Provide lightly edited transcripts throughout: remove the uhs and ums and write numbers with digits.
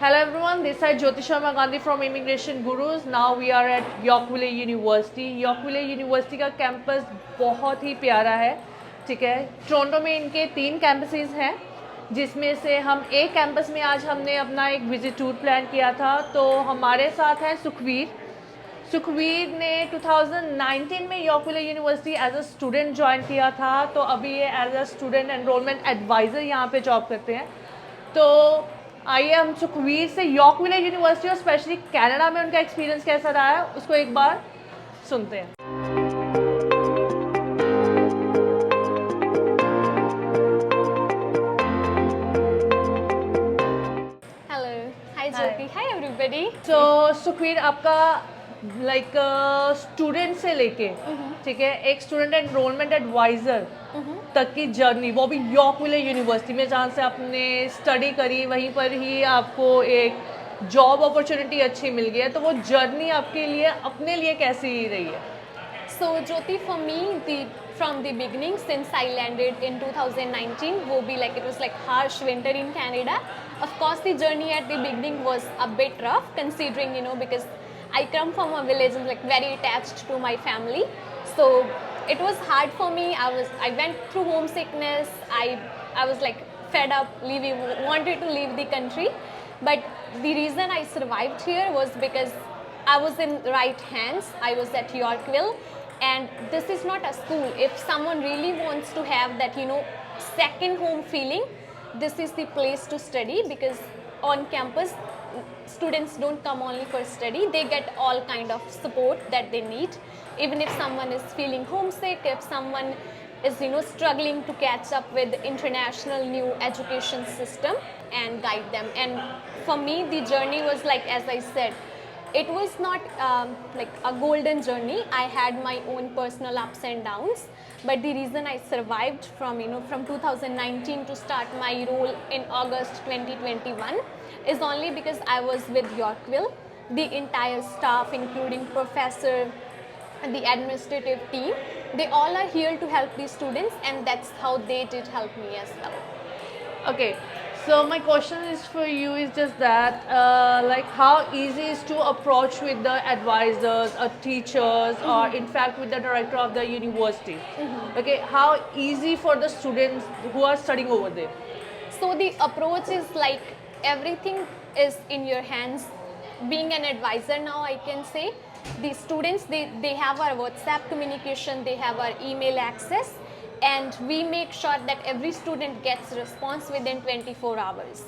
Hello everyone, this is Jyoti Sharma Gandhi from Immigration Gurus. Now we are at Yorkville University. Yorkville University का campus बहुत ही प्यारा है, ठीक है। Toronto में इनके 3 कैंपसेस हैं, जिसमें से हम एक कैंपस में आज हमने अपना एक विजिट टूर प्लान किया था। तो हमारे साथ हैं सुखवीर ने 2019 में Yorkville university as a student join किया था। तो अभी ये as a student enrolment advisor यहाँ पे जॉब करते हैं। तो आइए हम सुखवीर से यॉर्कविल यूनिवर्सिटी और स्पेशली कनाडा में उनका एक्सपीरियंस कैसा रहा है उसको एक बार सुनते हैं। Hello. Hi Jyoti. Hi everybody. तो सुखवीर आपका लाइक स्टूडेंट से लेके ठीक है एक स्टूडेंट एनरोलमेंट एडवाइज़र तक की जर्नी, वो भी यॉर्कविल यूनिवर्सिटी में जहाँ से आपने स्टडी करी, वहीं पर ही आपको एक जॉब अपॉर्चुनिटी अच्छी मिल गई है। तो वो जर्नी आपके लिए अपने लिए कैसी रही है? So Jyoti, for me, from the beginning, since I landed in 2019, it was like harsh winter in Canada. Of course, the journey at the beginning was a bit rough, considering because I come from a village and like very attached to my family. So it was hard for me. I went through homesickness. I was like fed up, wanted to leave the country. But the reason I survived here was because I was in right hands. I was at Yorkville, and this is not a school. If someone really wants to have that second home feeling, this is the place to study, because on campus students don't come only for study, they get all kind of support that they need. Even if someone is feeling homesick, if someone is struggling to catch up with international new education system, and guide them. And for me, the journey was like, as I said, it was not like a golden journey. I had my own personal ups and downs, but the reason I survived from 2019 to start my role in August 2021 is only because I was with Yorkville. The entire staff, including professor, the administrative team, they all are here to help the students, and that's how they did help me as well. Okay, so my question is for you is just that like how easy is to approach with the advisors or teachers or in fact with the director of the university? Okay, how easy for the students who are studying over there? So the approach is like everything is in your hands. Being an advisor now, I can say the students, they have our WhatsApp communication, they have our email access, and we make sure that every student gets response within 24 hours.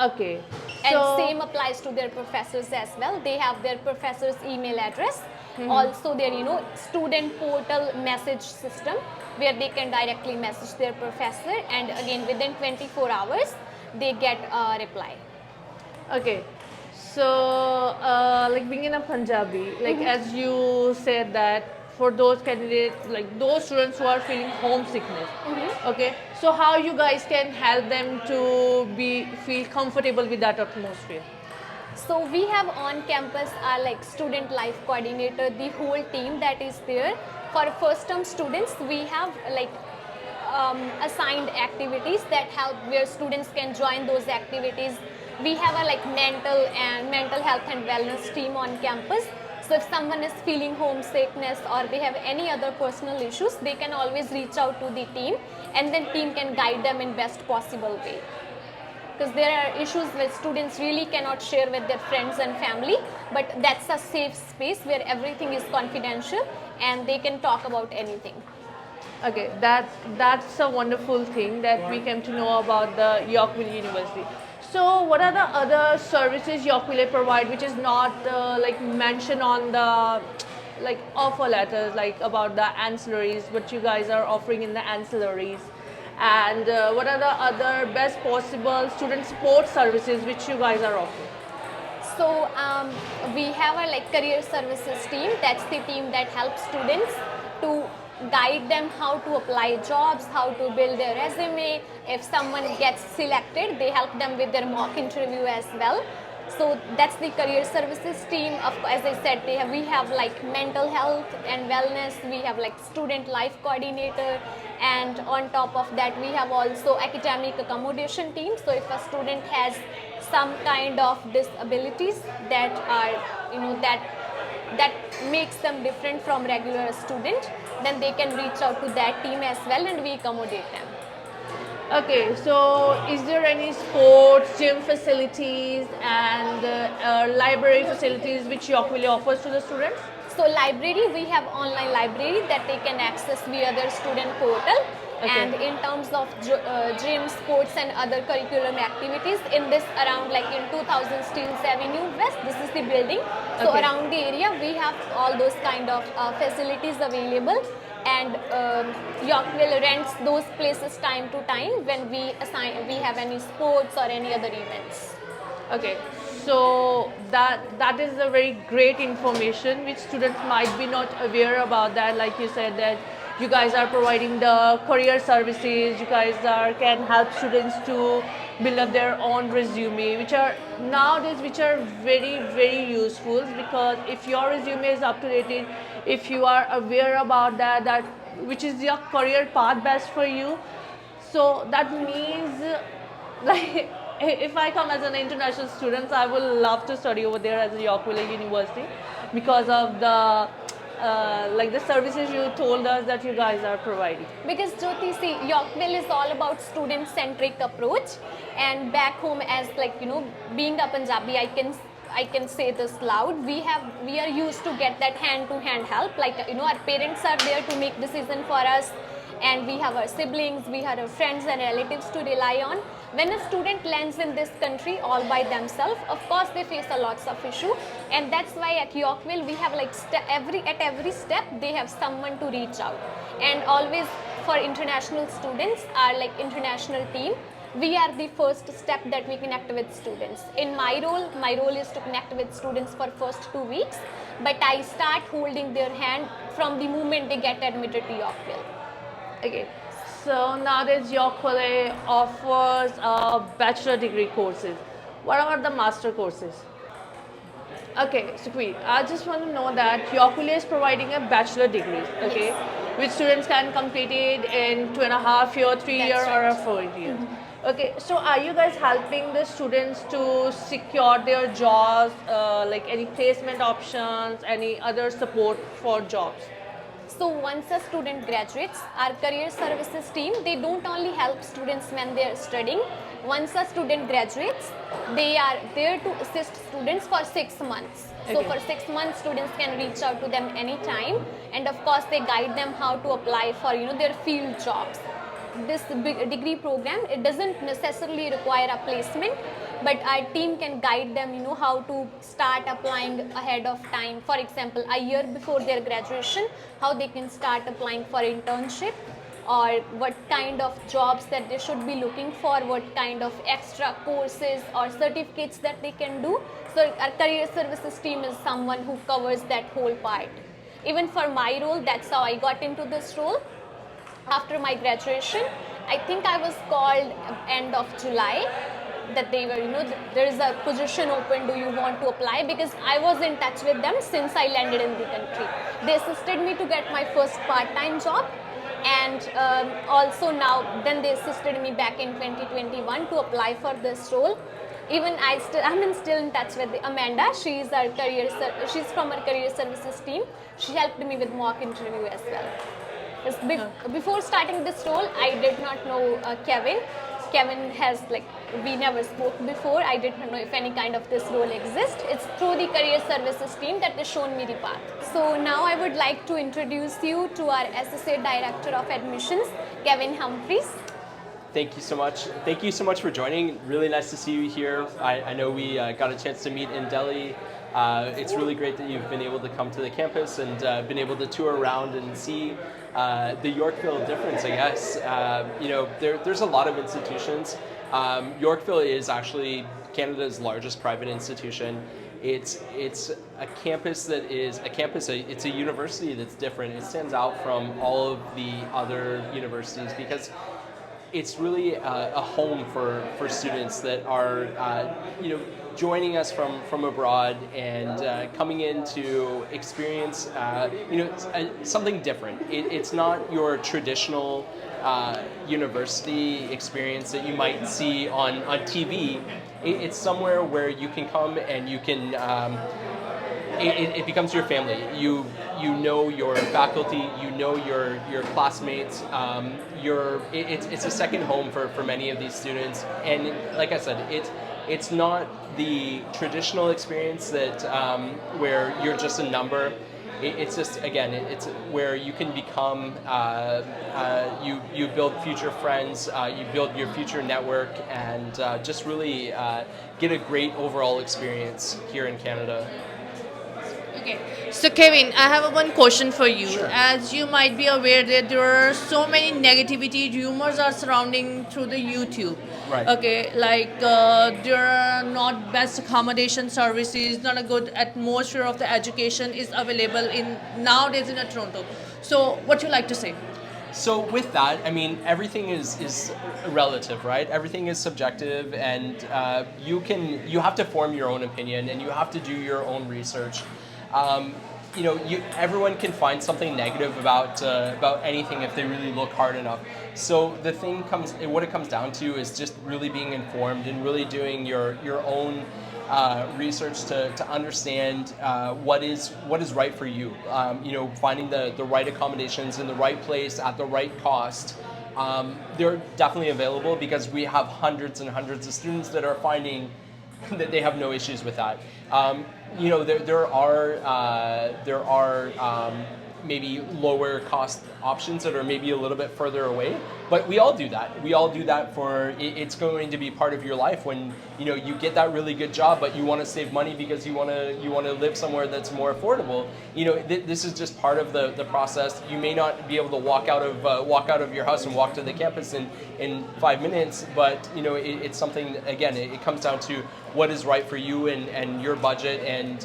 Okay. And same applies to their professors as well. They have their professor's email address. Also their student portal message system where they can directly message their professor, and again within 24 hours they get a reply. Okay. So like being in a Punjabi, like as you said that for those candidates, like those students who are feeling homesickness, okay, so how you guys can help them to feel comfortable with that atmosphere? So we have on campus our like student life coordinator, the whole team that is there. For first term students, we have like assigned activities that help, where students can join those activities. We have a like mental health and wellness team on campus. So if someone is feeling homesickness or they have any other personal issues, they can always reach out to the team, and then team can guide them in best possible way. Because there are issues where students really cannot share with their friends and family, but that's a safe space where everything is confidential and they can talk about anything. Okay, that's a wonderful thing that we came to know about the Yorkville University. So what are the other services Yorkville provide which is not like mentioned on the like offer letters, like about the ancillaries, what you guys are offering in the ancillaries, and what are the other best possible student support services which you guys are offering? So we have a like career services team. That's the team that helps students to guide them how to apply jobs, how to build their resume. If someone gets selected, they help them with their mock interview as well. So that's the career services team. As I said, we have like mental health and wellness. We have like student life coordinator, and on top of that, we have also academic accommodation team. So if a student has some kind of disabilities that are, that makes them different from regular student, then they can reach out to that team as well, and we accommodate them. Okay, so is there any sports, gym facilities and library facilities which Yorkville offers to the students? So library, we have online library that they can access via their student portal. Okay. And in terms of gym, sports and other curriculum activities, in this around like in 2000 Steels Avenue West, this is the building. So Okay. around the area, we have all those kind of facilities available. And Yorkville rents those places time to time when we have any sports or any other events. Okay, so that is a very great information which students might be not aware about that. Like you said that you guys are providing the career services, you guys can help students to build up their own resume, which are nowadays very useful, because if your resume is up to date, if you are aware about that which is your career path best for you, so that means like if I come as an international student, I would love to study over there as a Yorkville University because of the like the services you told us that you guys are providing. Because Jyoti, see, Yorkville is all about student-centric approach, and back home, as like being a Punjabi, I can say this loud. We are used to get that hand-to-hand help. Like our parents are there to make decision for us, and we have our siblings, we have our friends and relatives to rely on. When a student lands in this country all by themselves, of course they face a lots of issue, and that's why at Yorkville we have like at every step they have someone to reach out. And always for international students, our like international team, we are the first step that we connect with students. In my role is to connect with students for first 2 weeks, but I start holding their hand from the moment they get admitted to Yorkville. Okay, so nowadays Yorkville offers bachelor degree courses. What about the master courses? Okay, Sukhveer, I just want to know that Yorkville is providing a bachelor degree, okay, Yes. which students can complete it in 2.5 year, 3 year, That's or right. a 4 year. Okay, so are you guys helping the students to secure their jobs, like any placement options, any other support for jobs? So once a student graduates, our career services team, they don't only help students when they are studying. Once a student graduates, they are there to assist students for 6 months. So Okay. for 6 months, students can reach out to them anytime, and of course they guide them how to apply for their field jobs. This big degree program, it doesn't necessarily require a placement, but our team can guide them how to start applying ahead of time. For example, a year before their graduation, how they can start applying for internship, or what kind of jobs that they should be looking for, what kind of extra courses or certificates that they can do. So our career services team is someone who covers that whole part. Even for my role, that's how I got into this role. After my graduation, I think I was called end of July that they were, there is a position open, do you want to apply? Because I was in touch with them since I landed in the country. They assisted me to get my first part-time job, and also now, then they assisted me back in 2021 to apply for this role. Even I'm still in touch with Amanda. She's from our career services team. She helped me with mock interview as well. Before starting this role, I did not know Kevin. Kevin has we never spoke before. I did not know if any kind of this role exists. It's through the career services team that they shown me the path. So now I would like to introduce you to our Associate Director of Admissions, Kevin Humphreys. Thank you so much. Thank you so much for joining. Really nice to see you here. I know we got a chance to meet in Delhi. It's really great that you've been able to come to the campus and been able to tour around and see the Yorkville difference, I guess. There's a lot of institutions. Yorkville is actually Canada's largest private institution. It's a campus that is a campus. It's a university that's different. It stands out from all of the other universities because it's really a home for students that are joining us from abroad and coming in to experience something different. It's not your traditional university experience that you might see on TV. It's somewhere where you can come and you can it becomes your family. You know your faculty, you know your classmates. It's a second home for many of these students. And like I said, it's not the traditional experience that where you're just a number. It's just, again, it's where you can become, you build future friends, you build your future network, and just really get a great overall experience here in Canada. Okay, so Kevin, I have one question for you. Sure. As you might be aware that there are so many negativity rumors are surrounding through the YouTube. Right. Okay, like there are not best accommodation services, not a good atmosphere of the education is available in nowadays in Toronto. So what you like to say? So with that, I mean, everything is relative, right? Everything is subjective, and you have to form your own opinion, and you have to do your own research. Everyone can find something negative about anything if they really look hard enough. So what it comes down to is just really being informed and really doing your own research to understand what is right for you. Finding the right accommodations in the right place at the right cost. They're definitely available because we have hundreds and hundreds of students that are finding that they have no issues with that. There are maybe lower cost options that are maybe a little bit further away, but we all do that. We all do that it's going to be part of your life when you get that really good job, but you want to save money because you want to live somewhere that's more affordable. This is just part of the process. You may not be able to walk out of your house and walk to the campus in 5 minutes, but it's something, again, it comes down to what is right for you and your budget and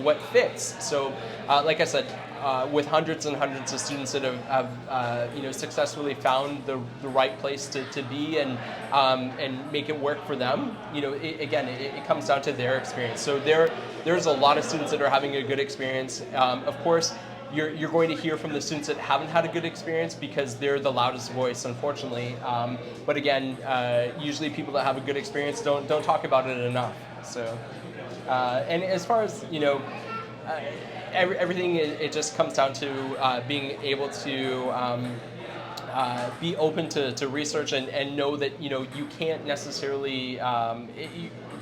what fits. So like I said, with hundreds and hundreds of students that have successfully found the right place to be and make it work for them, it comes down to their experience. So there's a lot of students that are having a good experience. Of course, you're going to hear from the students that haven't had a good experience because they're the loudest voice, unfortunately. But again, usually people that have a good experience don't talk about it enough. So, and as far as everything, it just comes down to being able to be open to research and know that you can't necessarily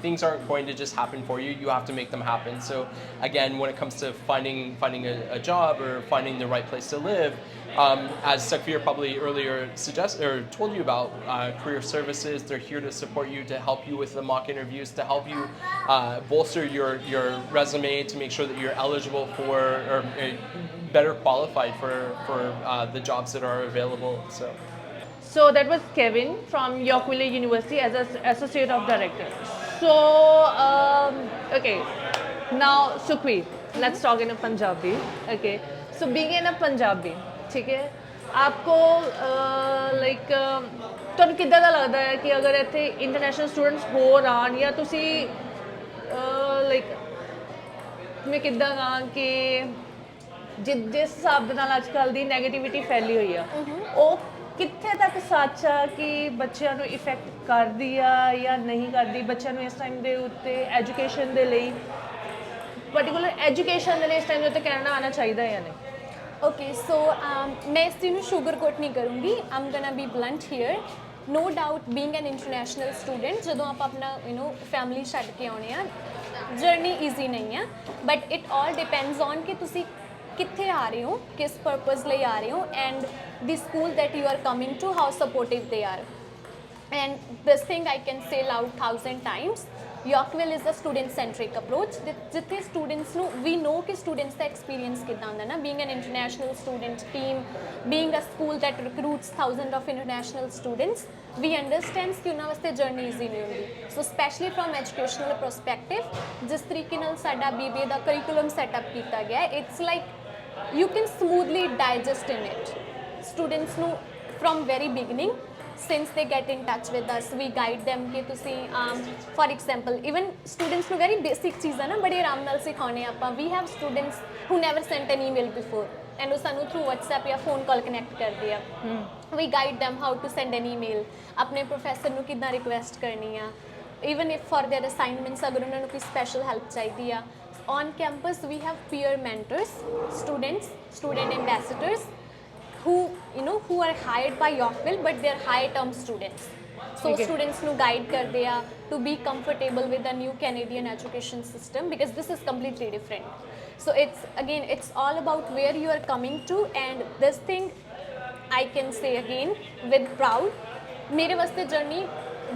things aren't going to just happen for you. You have to make them happen. So again, when it comes to finding a job or finding the right place to live, as Sakvir probably earlier suggested or told you about, career services, they're here to support you, to help you with the mock interviews, to help you bolster your resume, to make sure that you're eligible for or better qualified for the jobs that are available. So that was Kevin from Yorkville University as an associate of director. So okay, now Sukhveer, let's talk in a Punjabi. Okay, so being in a Punjabi, ठीक है, आपको like ਤੁਹਾਨੂੰ ਕਿੱਦਾਂ ਦਾ ਲੱਗਦਾ ਹੈ ਕਿ ਅਗਰ ਇੱਥੇ ਇੰਟਰਨੈਸ਼ਨਲ ਸਟੂਡੈਂਟਸ ਹੋਰ ਆਣ ਜਾਂ ਤੁਸੀਂ like ਮੈਂ ਕਿੱਦਾਂ ਕਹਾਂ ਕਿ ਜਿਸ ਹਿਸਾਬ ਦੇ ਨਾਲ ਅੱਜ ਕੱਲ੍ਹ ਦੀ ਨੈਗੇਟਿਵਿਟੀ ਫੈਲੀ ਹੋਈ ਆ ਉਹ ਕਿੱਥੇ ਤੱਕ ਸੱਚ ਆ ਕਿ ਬੱਚਿਆਂ ਨੂੰ ਇਫੈਕਟ ਕਰਦੀ ਆ ਜਾਂ ਨਹੀਂ ਕਰਦੀ ਬੱਚਿਆਂ ਨੂੰ ਇਸ ਟਾਈਮ ਦੇ ਉੱਤੇ ਐਜੂਕੇਸ਼ਨ ਦੇ ਲਈ ਪਰਟੀਕੂਲਰ ਐਜੂਕੇਸ਼ਨ ਦੇ ਲਈ ਇਸ ਟਾਈਮ ਦੇ ਉੱਤੇ ਕਹਿਣਾ ਆਉਣਾ ਚਾਹੀਦਾ ਜਾਂ ਨਹੀਂ Okay, so मैं इस चीज़ sugar coat नहीं करूँगी. I'm gonna be blunt here. No doubt, being an international student, जब आप अपना family छड़ के आने हैं, journey easy नहीं है. But it all depends on कि तुसी कित्थे आ रहे हो, किस purpose ले आ रहे हो, and the school that you are coming to, how supportive they are. And this thing I can say loud 1,000 times. Yorkville is a student-centric approach. जितने students नो, we know कि students का experience कितना होता है ना. Being an international student team, being a school that recruits thousands of international students, we understand कि उन्हां वास्ते journey easy नहीं होगी. So especially from educational perspective, जिस तरीके नाल साडा BBA दा curriculum setup किया गया है, it's like you can smoothly digest in it. Students know from very beginning since they get in touch with us, we guide them कि तुसी for example even students ਨੂੰ very basic ਚੀਜ਼ਾਂ ਨਾ ਬੜੇ ਆਰਾਮ ਨਾਲ ਸਿਖਾਉਣੇ ਆਪਾਂ. We have students who never sent an email before and ਉਹ ਸਾਨੂੰ through WhatsApp ਜਾਂ phone call connect ਕਰਦੇ ਆ. We guide them how to send an email, ਆਪਣੇ professor ਨੂੰ ਕਿੱਦਾਂ request ਕਰਨੀ ਆ, even if for their assignments ਅਗਰ ਉਹਨਾਂ ਨੂੰ ਕੋਈ special help ਚਾਹੀਦੀ ਆ. On campus we have peer mentors, student ambassadors who who are hired by Yorkville but they are high term students. So Okay. students nu guide karte are to be comfortable with the new Canadian education system because this is completely different. So it's all about where you are coming to, and this thing I can say again with proud. मेरे वास्ते journey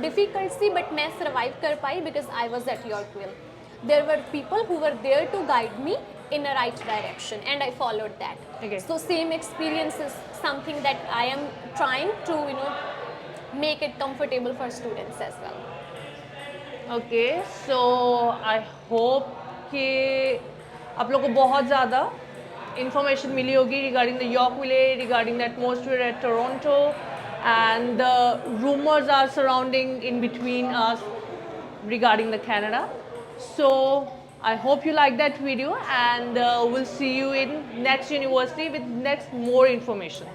difficult C but मैं survive कर पाई because I was at Yorkville. There were people who were there to guide me in a right direction and I followed that. Okay. So same experience is something that I am trying to make it comfortable for students as well. Okay, so I hope कि आप लोग को बहुत ज़्यादा information मिली होगी regarding the Yorkville, regarding the atmosphere at Toronto, and the rumors are surrounding in between us regarding the Canada. So I hope you like that video, and we'll see you in next university with next more information.